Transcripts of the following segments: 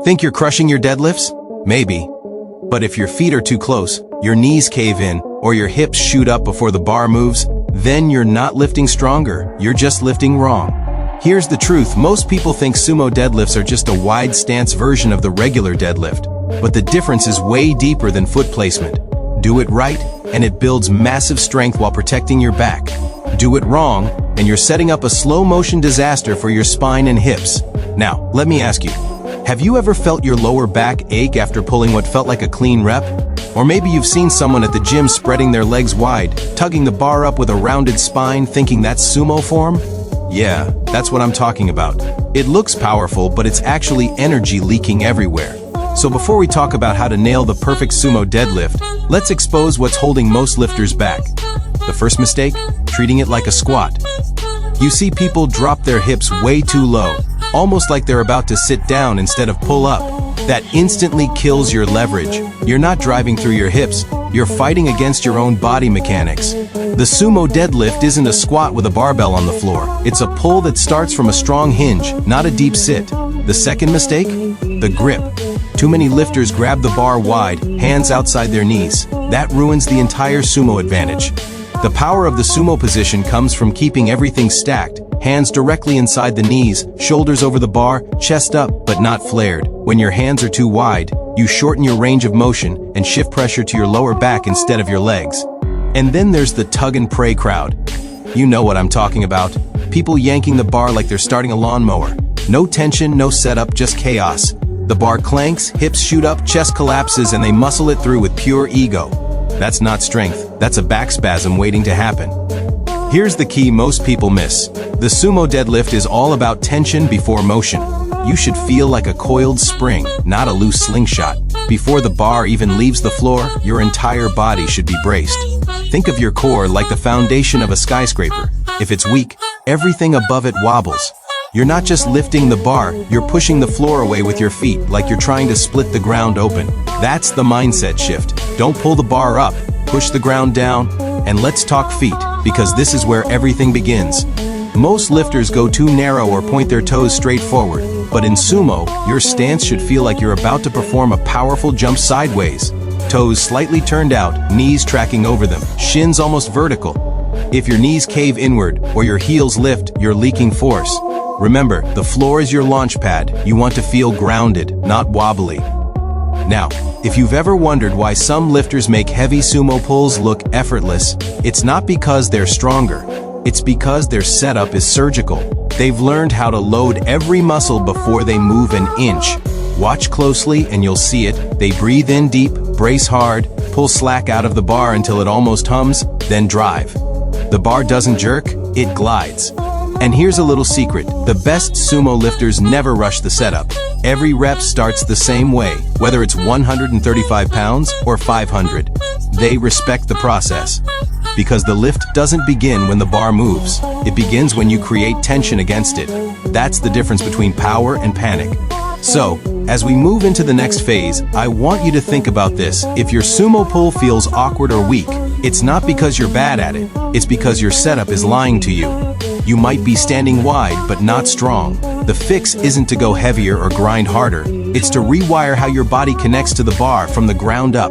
Think you're crushing your deadlifts? Maybe. But if your feet are too close, your knees cave in, or your hips shoot up before the bar moves, then you're not lifting stronger, you're just lifting wrong. Here's the truth, most people think sumo deadlifts are just a wide stance version of the regular deadlift. But the difference is way deeper than foot placement. Do it right, and it builds massive strength while protecting your back. Do it wrong, and you're setting up a slow-motion disaster for your spine and hips. Now, let me ask you, have you ever felt your lower back ache after pulling what felt like a clean rep? Or maybe you've seen someone at the gym spreading their legs wide, tugging the bar up with a rounded spine, thinking that's sumo form? Yeah, that's what I'm talking about. It looks powerful, but it's actually energy leaking everywhere. So before we talk about how to nail the perfect sumo deadlift, let's expose what's holding most lifters back. The first mistake? Treating it like a squat. You see people drop their hips way too low, almost like they're about to sit down instead of pull up. That instantly kills your leverage. You're not driving through your hips, you're fighting against your own body mechanics. The sumo deadlift isn't a squat with a barbell on the floor. It's a pull that starts from a strong hinge, not a deep sit. The second mistake? The grip. Too many lifters grab the bar wide, hands outside their knees. That ruins the entire sumo advantage. The power of the sumo position comes from keeping everything stacked, hands directly inside the knees, shoulders over the bar, chest up, but not flared. When your hands are too wide, you shorten your range of motion and shift pressure to your lower back instead of your legs. And then there's the tug and pray crowd. You know what I'm talking about. People yanking the bar like they're starting a lawnmower. No tension, no setup, just chaos. The bar clanks, hips shoot up, chest collapses, and they muscle it through with pure ego. That's not strength, that's a back spasm waiting to happen. Here's the key most people miss. The sumo deadlift is all about tension before motion. You should feel like a coiled spring, not a loose slingshot. Before the bar even leaves the floor, your entire body should be braced. Think of your core like the foundation of a skyscraper. If it's weak, everything above it wobbles. You're not just lifting the bar, you're pushing the floor away with your feet, like you're trying to split the ground open. That's the mindset shift. Don't pull the bar up, push the ground down, and let's talk feet, because this is where everything begins. Most lifters go too narrow or point their toes straight forward, but in sumo, your stance should feel like you're about to perform a powerful jump sideways. Toes slightly turned out, knees tracking over them, shins almost vertical. If your knees cave inward or your heels lift, you're leaking force. Remember, the floor is your launch pad. You want to feel grounded, not wobbly. Now, if you've ever wondered why some lifters make heavy sumo pulls look effortless, it's not because they're stronger. It's because their setup is surgical. They've learned how to load every muscle before they move an inch. Watch closely and you'll see it. They breathe in deep, brace hard, pull slack out of the bar until it almost hums, then drive. The bar doesn't jerk, it glides. And here's a little secret, the best sumo lifters never rush the setup. Every rep starts the same way, whether it's 135 pounds or 500. They respect the process. Because the lift doesn't begin when the bar moves. It begins when you create tension against it. That's the difference between power and panic. So, as we move into the next phase, I want you to think about this. If your sumo pull feels awkward or weak, it's not because you're bad at it. It's because your setup is lying to you. You might be standing wide, but not strong. The fix isn't to go heavier or grind harder. It's to rewire how your body connects to the bar from the ground up.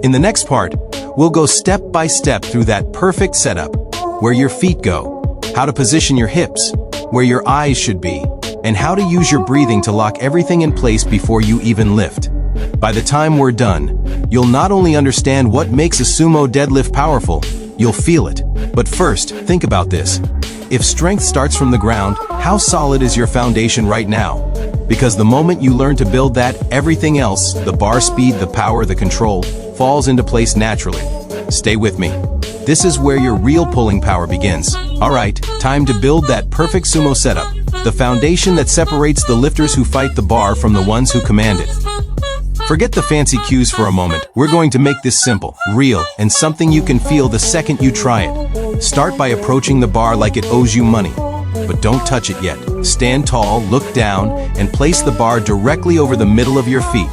In the next part, we'll go step by step through that perfect setup, where your feet go, how to position your hips, where your eyes should be, and how to use your breathing to lock everything in place before you even lift. By the time we're done, you'll not only understand what makes a sumo deadlift powerful, you'll feel it. But first, think about this. If strength starts from the ground, how solid is your foundation right now? Because the moment you learn to build that, everything else, the bar speed, the power, the control, falls into place naturally. Stay with me. This is where your real pulling power begins. Alright, time to build that perfect sumo setup. The foundation that separates the lifters who fight the bar from the ones who command it. Forget the fancy cues for a moment. We're going to make this simple, real, and something you can feel the second you try it. Start by approaching the bar like it owes you money. But don't touch it yet. Stand tall, look down, and place the bar directly over the middle of your feet.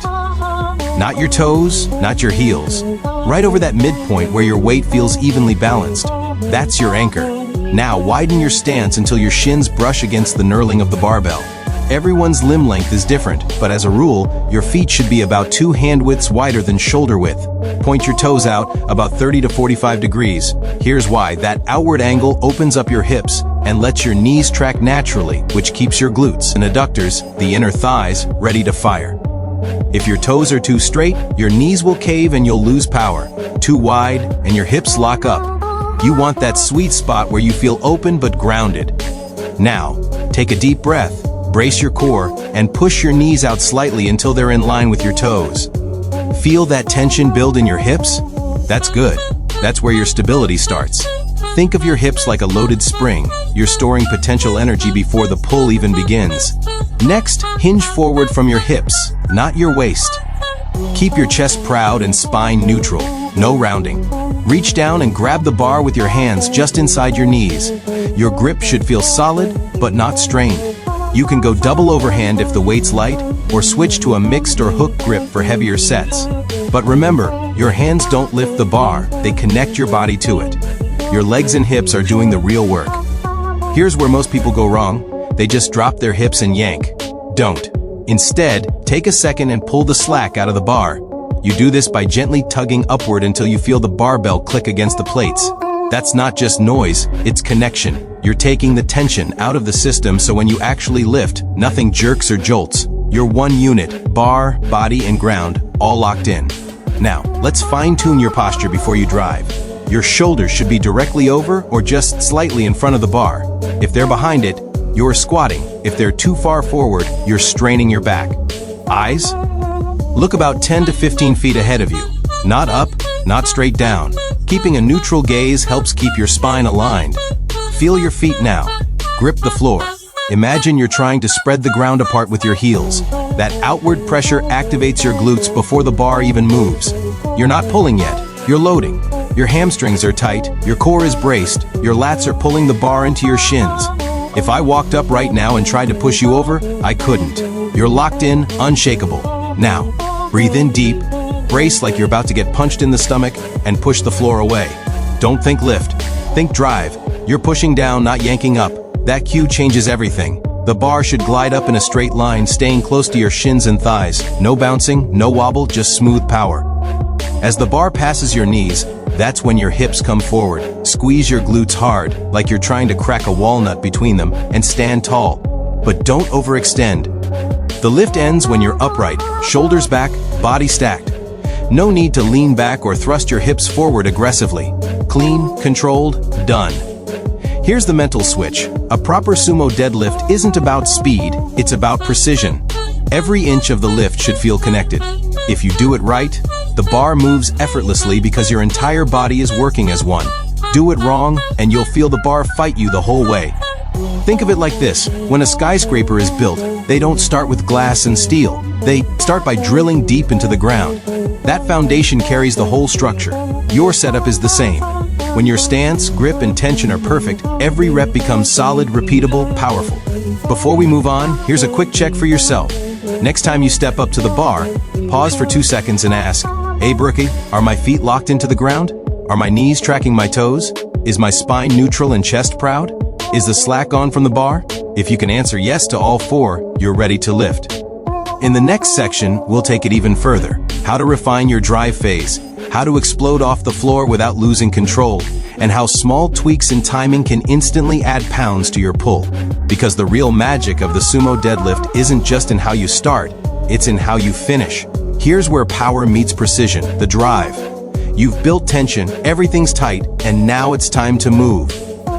Not your toes, not your heels. Right over that midpoint where your weight feels evenly balanced. That's your anchor. Now widen your stance until your shins brush against the knurling of the barbell. Everyone's limb length is different, but as a rule, your feet should be about 2 hand widths wider than shoulder width. Point your toes out about 30 to 45 degrees. Here's why: that outward angle opens up your hips and lets your knees track naturally, which keeps your glutes and adductors, the inner thighs, ready to fire. If your toes are too straight, your knees will cave and you'll lose power. Too wide, and your hips lock up. You want that sweet spot where you feel open but grounded. Now, take a deep breath, brace your core, and push your knees out slightly until they're in line with your toes. Feel that tension build in your hips? That's good. That's where your stability starts. Think of your hips like a loaded spring. You're storing potential energy before the pull even begins. Next, hinge forward from your hips, not your waist. Keep your chest proud and spine neutral, no rounding. Reach down and grab the bar with your hands just inside your knees. Your grip should feel solid, but not strained. You can go double overhand if the weight's light, or switch to a mixed or hook grip for heavier sets. But remember, your hands don't lift the bar, they connect your body to it. Your legs and hips are doing the real work. Here's where most people go wrong: they just drop their hips and yank. Don't. Instead, take a second and pull the slack out of the bar. You do this by gently tugging upward until you feel the barbell click against the plates. That's not just noise, it's connection. You're taking the tension out of the system, so when you actually lift, nothing jerks or jolts. You're one unit, bar, body, and ground, all locked in. Now, let's fine-tune your posture before you drive. Your shoulders should be directly over or just slightly in front of the bar. If they're behind it, you're squatting. If they're too far forward, you're straining your back. Eyes? Look about 10 to 15 feet ahead of you. Not up, not straight down. Keeping a neutral gaze helps keep your spine aligned. Feel your feet now. Grip the floor. Imagine you're trying to spread the ground apart with your heels. That outward pressure activates your glutes before the bar even moves. You're not pulling yet, you're loading. Your hamstrings are tight, your core is braced, your lats are pulling the bar into your shins. If I walked up right now and tried to push you over, I couldn't. You're locked in, unshakable. Now, breathe in deep, brace like you're about to get punched in the stomach, and push the floor away. Don't think lift, think drive. You're pushing down, not yanking up. That cue changes everything. The bar should glide up in a straight line, staying close to your shins and thighs. No bouncing, no wobble, just smooth power. As the bar passes your knees, that's when your hips come forward. Squeeze your glutes hard, like you're trying to crack a walnut between them, and stand tall. But don't overextend. The lift ends when you're upright, shoulders back, body stacked. No need to lean back or thrust your hips forward aggressively. Clean, controlled, done. Here's the mental switch. A proper sumo deadlift isn't about speed, it's about precision. Every inch of the lift should feel connected. If you do it right, the bar moves effortlessly because your entire body is working as one. Do it wrong, and you'll feel the bar fight you the whole way. Think of it like this: when a skyscraper is built, they don't start with glass and steel. They start by drilling deep into the ground. That foundation carries the whole structure. Your setup is the same. When your stance, grip, and tension are perfect, every rep becomes solid, repeatable, powerful. Before we move on, here's a quick check for yourself. Next time you step up to the bar, pause for 2 seconds and ask, "Hey Brookie, are my feet locked into the ground? Are my knees tracking my toes? Is my spine neutral and chest proud? Is the slack on from the bar?" If you can answer yes to all 4, you're ready to lift. In the next section, we'll take it even further. How to refine your drive phase, how to explode off the floor without losing control, and how small tweaks in timing can instantly add pounds to your pull. Because the real magic of the sumo deadlift isn't just in how you start, it's in how you finish. Here's where power meets precision, the drive. You've built tension, everything's tight, and now it's time to move.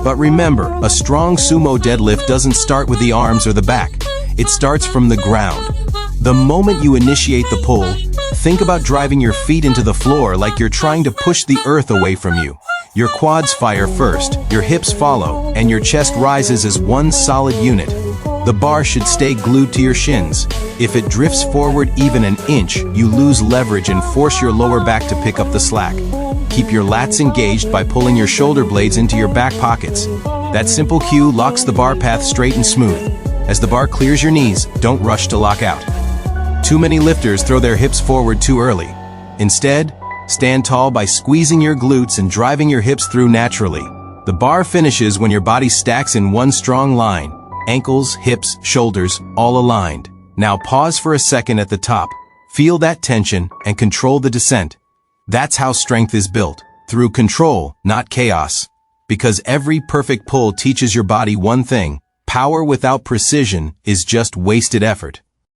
But remember, a strong sumo deadlift doesn't start with the arms or the back. It starts from the ground. The moment you initiate the pull, think about driving your feet into the floor like you're trying to push the earth away from you. Your quads fire first, your hips follow, and your chest rises as one solid unit. The bar should stay glued to your shins. If it drifts forward even an inch, you lose leverage and force your lower back to pick up the slack. Keep your lats engaged by pulling your shoulder blades into your back pockets. That simple cue locks the bar path straight and smooth. As the bar clears your knees, don't rush to lock out. Too many lifters throw their hips forward too early. Instead, stand tall by squeezing your glutes and driving your hips through naturally. The bar finishes when your body stacks in one strong line, ankles, hips, shoulders, all aligned. Now pause for a second at the top. Feel that tension and control the descent. That's how strength is built, through control, not chaos. Because every perfect pull teaches your body one thing: power without precision is just wasted effort.